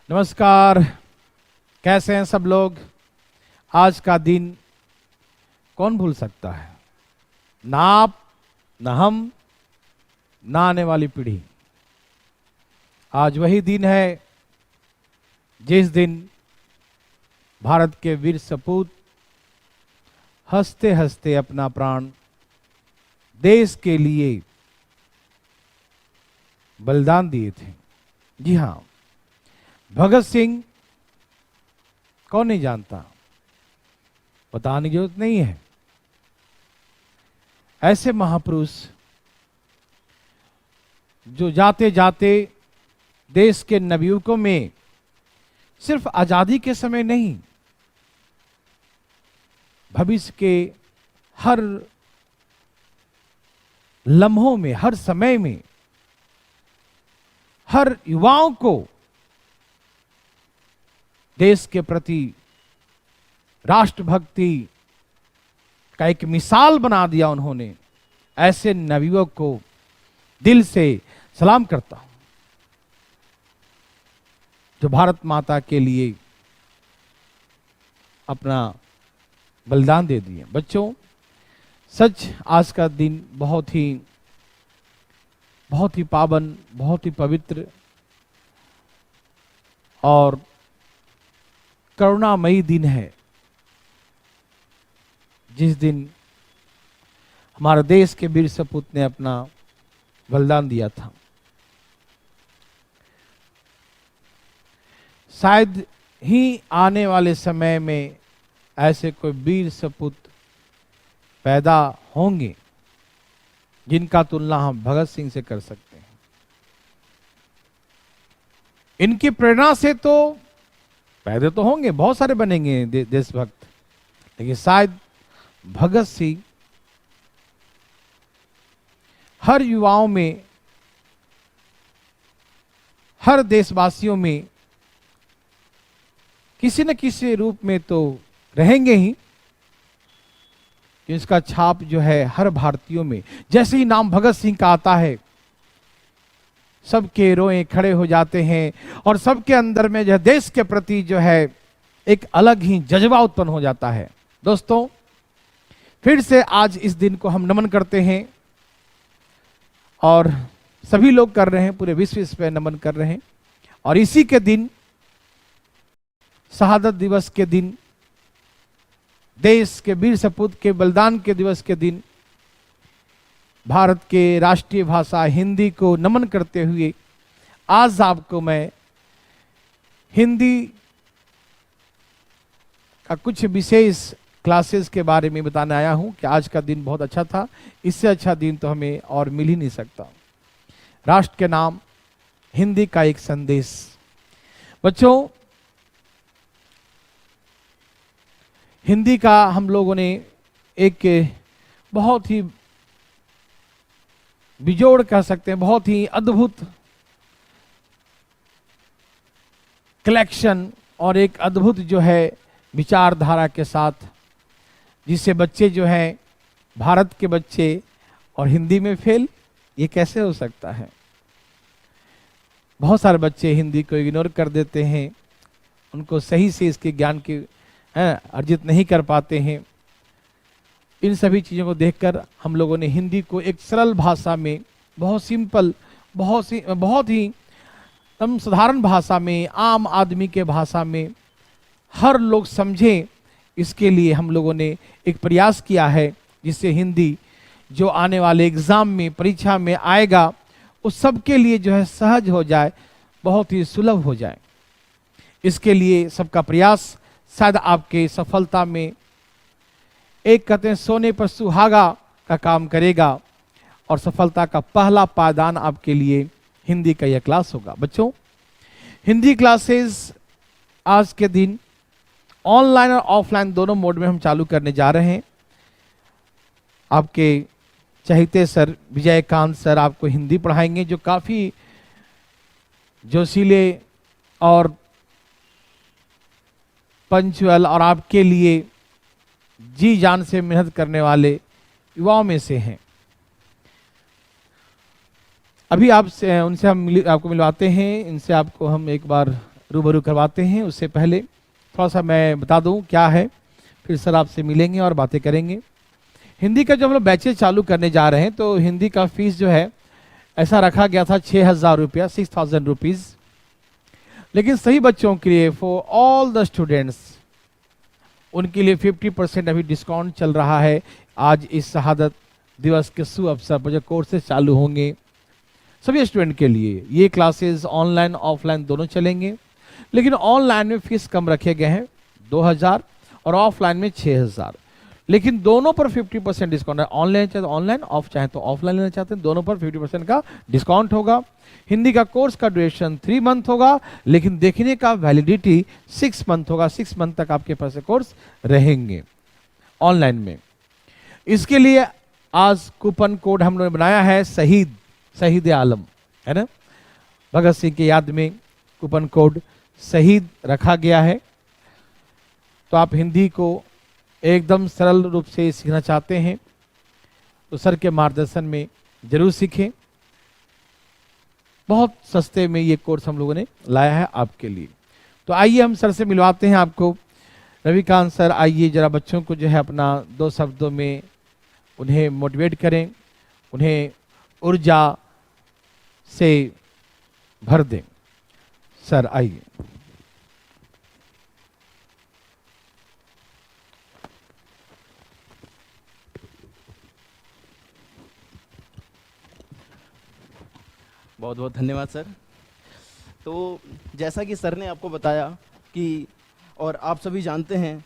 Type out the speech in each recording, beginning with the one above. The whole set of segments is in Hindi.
नमस्कार। कैसे हैं सब लोग? आज का दिन कौन भूल सकता है? ना आप, ना हम, ना आने वाली पीढ़ी। आज वही दिन है जिस दिन भारत के वीर सपूत हंसते हंसते अपना प्राण देश के लिए बलिदान दिए थे। जी हां, भगत सिंह कौन नहीं जानता, बताने की जरूरत नहीं है। ऐसे महापुरुष जो जाते जाते देश के नवयुवकों में सिर्फ आजादी के समय नहीं, भविष्य के हर लम्हों में, हर समय में, हर युवाओं को देश के प्रति राष्ट्रभक्ति का एक मिसाल बना दिया उन्होंने। ऐसे नवयुवक को दिल से सलाम करता हूं जो भारत माता के लिए अपना बलिदान दे दिए। बच्चों, सच आज का दिन बहुत ही पावन, बहुत ही पवित्र और करुणामयी दिन है, जिस दिन हमारे देश के वीर सपूत ने अपना बलिदान दिया था। शायद ही आने वाले समय में ऐसे कोई वीर सपूत पैदा होंगे जिनका तुलना हम भगत सिंह से कर सकते हैं। इनकी प्रेरणा से तो पैदा तो होंगे, बहुत सारे बनेंगे देशभक्त, लेकिन शायद भगत सिंह हर युवाओं में, हर देशवासियों में किसी न किसी रूप में तो रहेंगे ही। इसका छाप जो है हर भारतीयों में, जैसे ही नाम भगत सिंह का आता है सबके रोए खड़े हो जाते हैं और सबके अंदर में जो देश के प्रति जो है एक अलग ही जज्बा उत्पन्न हो जाता है। दोस्तों, फिर से आज इस दिन को हम नमन करते हैं और सभी लोग कर रहे हैं, पूरे विश्व इस पे नमन कर रहे हैं। और इसी के दिन, शहादत दिवस के दिन, देश के वीर सपूत के बलिदान के दिवस के दिन, भारत के राष्ट्रीय भाषा हिंदी को नमन करते हुए आज आपको मैं हिंदी का कुछ विशेष क्लासेस के बारे में बताने आया हूं कि आज का दिन बहुत अच्छा था। इससे अच्छा दिन तो हमें और मिल ही नहीं सकता। राष्ट्र के नाम, हिंदी का एक संदेश। बच्चों, हिंदी का हम लोगों ने एक बहुत ही बिजोड़ कह सकते हैं, बहुत ही अद्भुत कलेक्शन और एक अद्भुत जो है विचारधारा के साथ, जिससे बच्चे जो हैं, भारत के बच्चे और हिंदी में फेल, ये कैसे हो सकता है? बहुत सारे बच्चे हिंदी को इग्नोर कर देते हैं, उनको सही से इसके ज्ञान की अर्जित नहीं कर पाते हैं। इन सभी चीज़ों को देखकर हम लोगों ने हिंदी को एक सरल भाषा में, बहुत सिंपल, बहुत ही साधारण भाषा में, आम आदमी के भाषा में हर लोग समझें, इसके लिए हम लोगों ने एक प्रयास किया है, जिससे हिंदी जो आने वाले एग्जाम में, परीक्षा में आएगा, उस सब के लिए जो है सहज हो जाए, बहुत ही सुलभ हो जाए। इसके लिए सबका प्रयास शायद आपके सफलता में, एक कहते हैं सोने पर सुहागा का काम करेगा और सफलता का पहला पायदान आपके लिए हिंदी का यह क्लास होगा। बच्चों, हिंदी क्लासेस आज के दिन ऑनलाइन और ऑफलाइन दोनों मोड में हम चालू करने जा रहे हैं। आपके चहेते सर विजयकांत सर आपको हिंदी पढ़ाएंगे, जो काफ़ी जोशीले और पंचुअल और आपके लिए जी जान से मेहनत करने वाले युवाओं में से हैं। अभी आपसे उनसे हम आपको मिलवाते हैं, इनसे आपको हम एक बार रूबरू करवाते हैं। उससे पहले थोड़ा सा मैं बता दूं क्या है, फिर सर आपसे मिलेंगे और बातें करेंगे। हिंदी का जो हम लोग बैचेज चालू करने जा रहे हैं, तो हिंदी का फीस जो है ऐसा रखा गया था 6,000 रुपया, 6,000 रुपीज़। लेकिन सही बच्चों के लिए, फॉर ऑल द स्टूडेंट्स, उनके लिए 50% अभी डिस्काउंट चल रहा है। आज इस शहादत दिवस के शुभ अवसर पर जो कोर्सेज चालू होंगे सभी स्टूडेंट के लिए, ये क्लासेस ऑनलाइन ऑफलाइन दोनों चलेंगे। लेकिन ऑनलाइन में फीस कम रखे गए हैं 2,000 और ऑफलाइन में 6,000। लेकिन दोनों पर 50% डिस्काउंट है। ऑनलाइन चाहे तो ऑनलाइन, ऑफ चाहे तो ऑफलाइन लेना चाहते हैं, दोनों पर 50% का डिस्काउंट होगा। हिंदी का कोर्स का ड्यूरेशन 3 मंथ होगा, लेकिन देखने का वैलिडिटी 6 मंथ होगा। 6 मंथ तक आपके पास कोर्स रहेंगे ऑनलाइन में। इसके लिए आज कूपन कोड हम लोगों ने बनाया है शहीद आलम, है ना, भगत सिंह की याद में कूपन कोड शहीद रखा गया है। तो आप हिंदी को एकदम सरल रूप से सीखना चाहते हैं तो सर के मार्गदर्शन में जरूर सीखें। बहुत सस्ते में ये कोर्स हम लोगों ने लाया है आपके लिए। तो आइए हम सर से मिलवाते हैं आपको। रविकांत सर, आइए जरा बच्चों को जो है अपना 2 शब्दों में उन्हें मोटिवेट करें, उन्हें ऊर्जा से भर दें। सर आइए। बहुत बहुत धन्यवाद सर। तो जैसा कि सर ने आपको बताया कि, और आप सभी जानते हैं,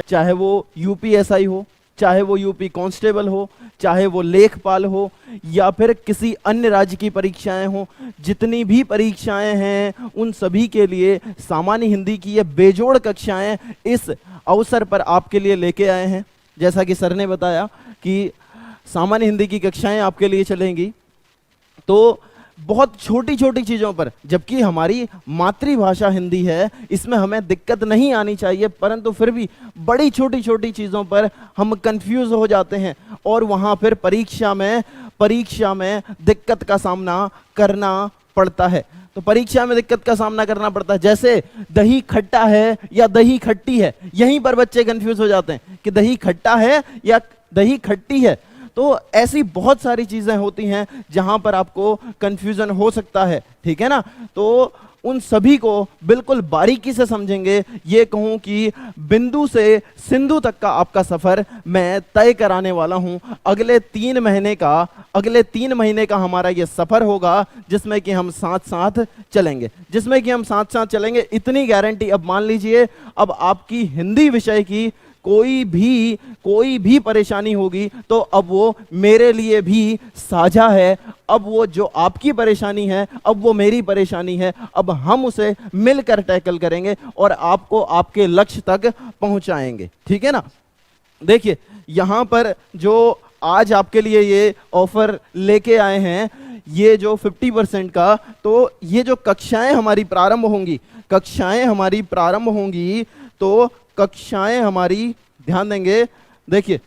चाहे वो यूपीएसआई हो, चाहे वो यूपी कांस्टेबल हो, चाहे वो लेखपाल हो, या फिर किसी अन्य राज्य की परीक्षाएं हो, जितनी भी परीक्षाएं हैं उन सभी के लिए सामान्य हिंदी की ये बेजोड़ कक्षाएं इस अवसर पर आपके लिए लेके आए हैं। जैसा कि सर ने बताया कि सामान्य हिंदी की कक्षाएं आपके लिए चलेंगी, तो बहुत छोटी छोटी चीज़ों पर, जबकि हमारी मातृभाषा हिंदी है, इसमें हमें दिक्कत नहीं आनी चाहिए, परंतु फिर भी बड़ी छोटी छोटी चीज़ों पर हम कंफ्यूज हो जाते हैं और वहाँ फिर परीक्षा में दिक्कत का सामना करना पड़ता है। तो परीक्षा में दिक्कत का सामना करना पड़ता है, जैसे दही खट्टा है या दही खट्टी है, यहीं पर बच्चे कंफ्यूज हो जाते हैं कि दही खट्टा है या दही खट्टी है। तो ऐसी बहुत सारी चीज़ें होती हैं जहां पर आपको कंफ्यूजन हो सकता है, ठीक है ना। तो उन सभी को बिल्कुल बारीकी से समझेंगे। ये कहूं कि बिंदु से सिंधु तक का आपका सफर मैं तय कराने वाला हूं। अगले 3 महीने का हमारा ये सफर होगा, जिसमें कि हम साथ साथ चलेंगे। इतनी गारंटी, अब मान लीजिए अब आपकी हिंदी विषय की कोई भी परेशानी होगी तो अब वो मेरे लिए भी साझा है। अब वो जो आपकी परेशानी है, अब वो मेरी परेशानी है। अब हम उसे मिलकर टैकल करेंगे और आपको आपके लक्ष्य तक पहुंचाएंगे, ठीक है ना। देखिए यहां पर जो आज आपके लिए ये ऑफर लेके आए हैं, ये जो 50% का, तो ये जो कक्षाएं हमारी प्रारंभ होंगी तो कक्षाएं हमारी, ध्यान देंगे, देखिए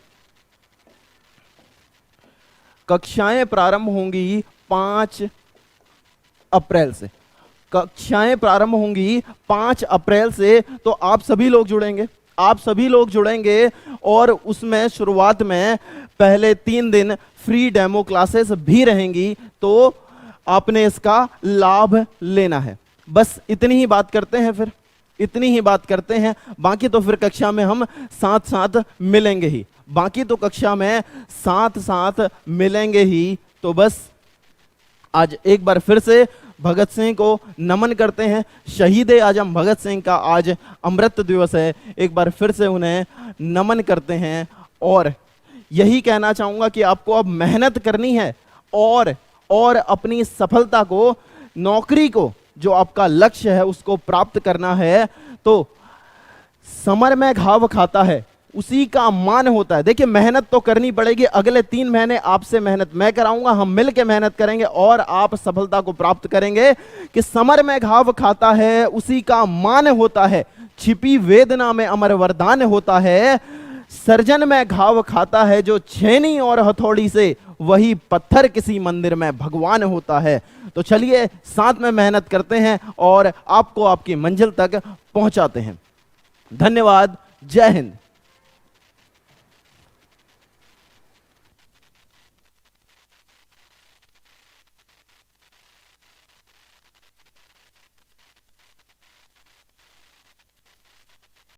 कक्षाएं प्रारंभ होंगी 5 अप्रैल से। कक्षाएं प्रारंभ होंगी 5 अप्रैल से, तो आप सभी लोग जुड़ेंगे और उसमें शुरुआत में पहले 3 दिन फ्री डेमो क्लासेस भी रहेंगी, तो आपने इसका लाभ लेना है। बस इतनी ही बात करते हैं, बाकी तो फिर कक्षा में हम साथ साथ मिलेंगे ही। तो बस आज एक बार फिर से भगत सिंह को नमन करते हैं। शहीद आजम भगत सिंह का आज अमृत दिवस है, एक बार फिर से उन्हें नमन करते हैं। और यही कहना चाहूँगा कि आपको अब मेहनत करनी है और अपनी सफलता को, नौकरी को, जो आपका लक्ष्य है उसको प्राप्त करना है। तो समर में घाव खाता है उसी का मान होता है। देखिए मेहनत तो करनी पड़ेगी। अगले 3 महीने आपसे मेहनत मैं कराऊंगा, हम मिलकर मेहनत करेंगे और आप सफलता को प्राप्त करेंगे। कि समर में घाव खाता है उसी का मान होता है, छिपी वेदना में अमर वरदान होता है। सर्जन में घाव खाता है जो छेनी और हथौड़ी से वही पत्थर किसी मंदिर में भगवान होता है। तो चलिए साथ में मेहनत करते हैं और आपको आपकी मंजिल तक पहुंचाते हैं। धन्यवाद। जय हिंद।